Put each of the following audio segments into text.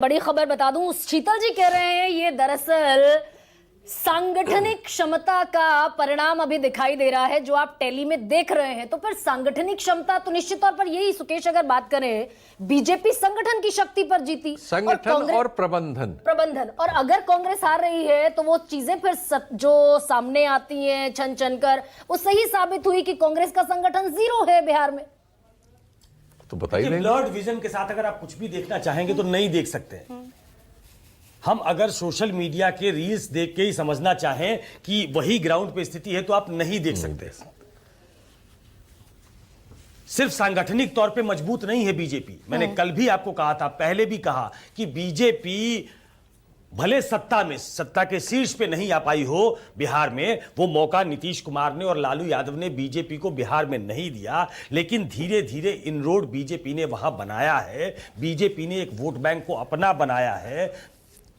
बड़ी खबर बता दूं, शीतल जी कह रहे हैं ये दरअसल सांगठनिक क्षमता का परिणाम अभी दिखाई दे रहा है जो आप टेली में देख रहे हैं। तो फिर सांगठनिक क्षमता तो निश्चित तौर पर यही, सुकेश अगर बात करें, बीजेपी संगठन की शक्ति पर जीती, संगठन और प्रबंधन और अगर कांग्रेस हार रही है तो वो चीजें फिर जो सामने आती हैं छन छन कर, वो सही साबित हुई कि कांग्रेस का संगठन जीरो है बिहार में। तो बताइए, ब्लड विजन के साथ अगर आप कुछ भी देखना चाहेंगे तो नहीं देख सकते। हम अगर सोशल मीडिया के रील्स देख के ही समझना चाहें कि वही ग्राउंड पे स्थिति है तो आप नहीं देख सकते। सिर्फ सांगठनिक तौर पे मजबूत नहीं है बीजेपी। मैंने कल भी आपको कहा था, पहले भी कहा कि बीजेपी भले सत्ता के शीर्ष पे नहीं आ पाई हो बिहार में, वो मौका नीतीश कुमार ने और लालू यादव ने बीजेपी को बिहार में नहीं दिया, लेकिन धीरे धीरे इनरोड बीजेपी ने वहां बनाया है। बीजेपी ने एक वोट बैंक को अपना बनाया है।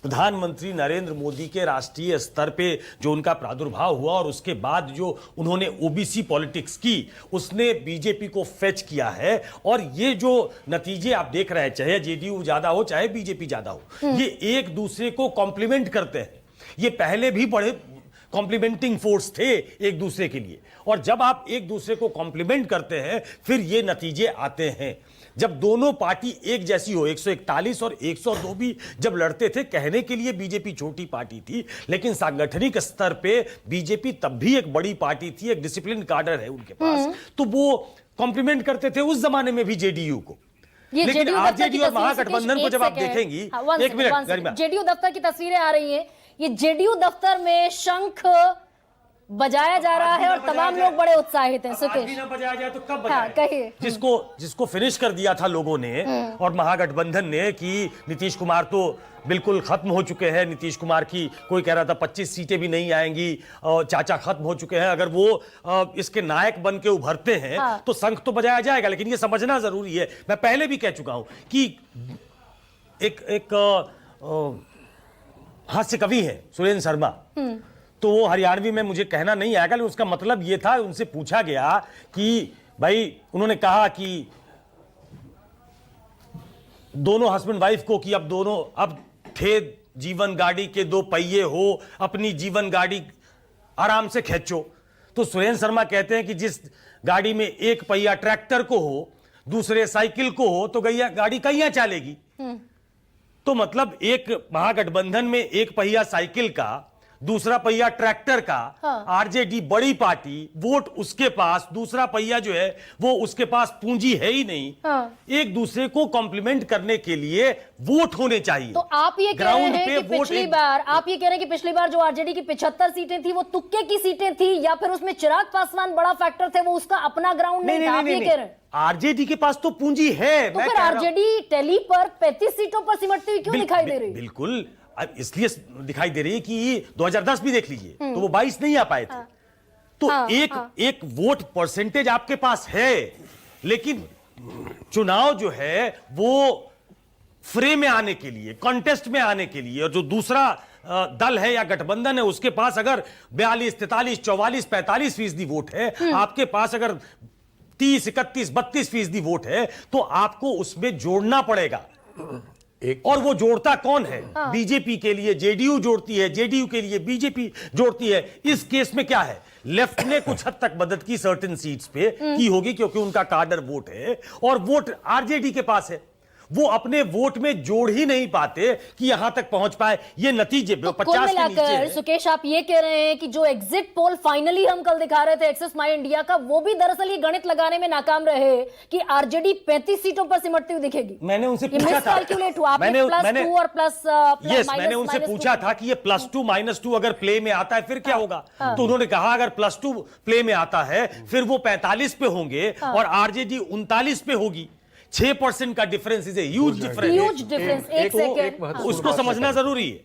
प्रधानमंत्री नरेंद्र मोदी के राष्ट्रीय स्तर पे जो उनका प्रादुर्भाव हुआ और उसके बाद जो उन्होंने ओबीसी पॉलिटिक्स की, उसने बीजेपी को फेच किया है। और ये जो नतीजे आप देख रहे हैं, चाहे जेडीयू ज्यादा हो चाहे बीजेपी ज्यादा हो, ये एक दूसरे को कॉम्प्लीमेंट करते हैं। ये पहले भी बड़े कॉम्प्लीमेंटिंग फोर्स थे एक दूसरे के लिए, और जब आप एक दूसरे को कॉम्प्लीमेंट करते हैं फिर ये नतीजे आते हैं। जब दोनों पार्टी एक जैसी हो, 141 और 102 भी जब लड़ते थे, कहने के लिए बीजेपी छोटी पार्टी थी, लेकिन सांगठनिक स्तर पे बीजेपी तब भी एक बड़ी पार्टी थी, एक डिसिप्लिन कार्डर है उनके पास, तो वो कॉम्प्लीमेंट करते थे उस जमाने में भी जेडीयू को। लेकिन आरजेडी और महागठबंधन को जब आप देखेंगी, एक मिनट, जेडीयू दफ्तर की तस्वीरें आ रही हैं, ये जेडीयू दफ्तर में शंख बजाया जा रहा है और तमाम लोग बड़े उत्साहित हैं। सुकेश, ना बजाया जाए तो कब बजाया? कहिए। जिसको फिनिश कर दिया था लोगों ने और महागठबंधन ने कि नीतीश कुमार तो बिल्कुल खत्म हो चुके हैं, नीतीश कुमार की कोई कह रहा था 25 सीटें भी नहीं आएंगी, चाचा खत्म हो चुके हैं, अगर वो इसके नायक बन के उभरते हैं तो शंख तो बजाया जाएगा। लेकिन ये समझना जरूरी है, मैं पहले भी कह चुका हूं कि एक हास्य कवि है सुरेंद्र शर्मा, तो वो हरियाणवी में मुझे कहना नहीं आएगा, लेकिन उसका मतलब ये था, उनसे पूछा गया कि भाई, उन्होंने कहा कि दोनों हस्बैंड वाइफ को कि अब थे जीवन गाड़ी के दो पहिए हो, अपनी जीवन गाड़ी आराम से खींचो। तो सुरेंद्र शर्मा कहते हैं कि जिस गाड़ी में एक पहिया ट्रैक्टर को हो, दूसरे साइकिल को हो, तो गाड़ी कहिया चलेगी। तो मतलब एक महागठबंधन में एक पहिया साइकिल का, दूसरा पहिया ट्रैक्टर का, आरजेडी बड़ी पार्टी, वोट उसके पास, दूसरा पहिया जो है वो उसके पास पूंजी है ही नहीं। एक दूसरे को कॉम्प्लीमेंट करने के लिए वोट होने चाहिए। तो आप ये कह रहे हैं कि पिछली बार जो आरजेडी की 75 सीटें थी वो तुक्के की सीटें थी, या फिर उसमें चिराग पासवान बड़ा फैक्टर थे, वो उसका अपना ग्राउंड नहीं था? आप ये कह रहे हैं आरजेडी के पास तो पूंजी है। तो फिर आरजेडी टेली पर 35 सीटों पर सिमटती हुई क्यों दिखाई दे रही? बिल्कुल इसलिए दिखाई दे रही है कि 2010 भी देख लीजिए, तो वो 22 नहीं आ पाए थे। तो एक वोट परसेंटेज आपके पास है, लेकिन चुनाव जो है वो फ्रेम में आने के लिए, कॉन्टेस्ट में आने के लिए, और जो दूसरा दल है या गठबंधन है उसके पास अगर 42, 43, 44, 45% वोट है, आपके पास अगर 30, 31, 32% वोट है, तो आपको उसमें जोड़ना पड़ेगा। और वो जोड़ता कौन है? बीजेपी के लिए जेडीयू जोड़ती है, जेडीयू के लिए बीजेपी जोड़ती है। इस केस में क्या है, लेफ्ट ने कुछ हद तक मदद की सर्टेन सीट्स पे की होगी, क्योंकि उनका कार्डर वोट है और वोट आरजेडी के पास है। वो अपने वोट में जोड़ ही नहीं पाते कि यहां तक पहुंच पाए। ये नतीजे तो 50 के नीचे है। सुकेश, आप ये कह रहे हैं कि जो एग्जिट पोल फाइनली हम कल दिखा रहे थे एक्सेस माई इंडिया का, वो भी दरअसल ये गणित लगाने में नाकाम रहे कि आरजेडी 35 सीटों पर सिमटती हुई दिखेगी। मैंने उनसे पूछा था, मैंने उनसे पूछा था कि ये +2 -2 अगर प्ले में आता है फिर क्या होगा? तो उन्होंने कहा अगर +2 प्ले में आता है फिर वो 45 पे होंगे और आरजेडी 39 पे होगी। 6% का difference is a huge difference. एक सेकंड, उसको समझना जरूरी है।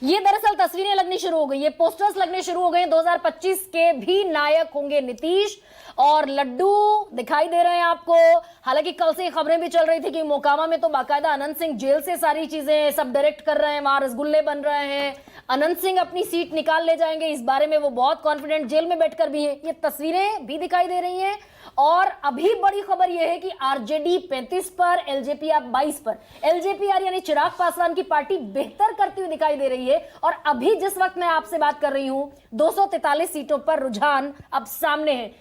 ये दरअसल तस्वीरें लगनी शुरू हो गई, ये पोस्टर्स लगने शुरू हो गए। 2025 के भी नायक होंगे नीतीश, और लड्डू दिखाई दे रहे हैं आपको। हालांकि कल से खबरें भी चल रही थी कि मोकामा में तो बाकायदा अनंत सिंह जेल से सारी चीजें सब डायरेक्ट कर रहे हैं, वहां रसगुल्ले बन रहे हैं, अनंत सिंह अपनी सीट निकाल ले जाएंगे, इस बारे में वो बहुत कॉन्फिडेंट जेल में बैठकर भी है। ये तस्वीरें भी दिखाई दे रही हैं। और अभी बड़ी खबर यह है कि आरजेडी 35 पर, एलजेपी आप 22 पर। एलजेपीआर यानी चिराग पासवान की पार्टी बेहतर करती हुई दिखाई दे रही है। और अभी जिस वक्त मैं आपसे बात कर रही हूं 243 सीटों पर रुझान अब सामने है।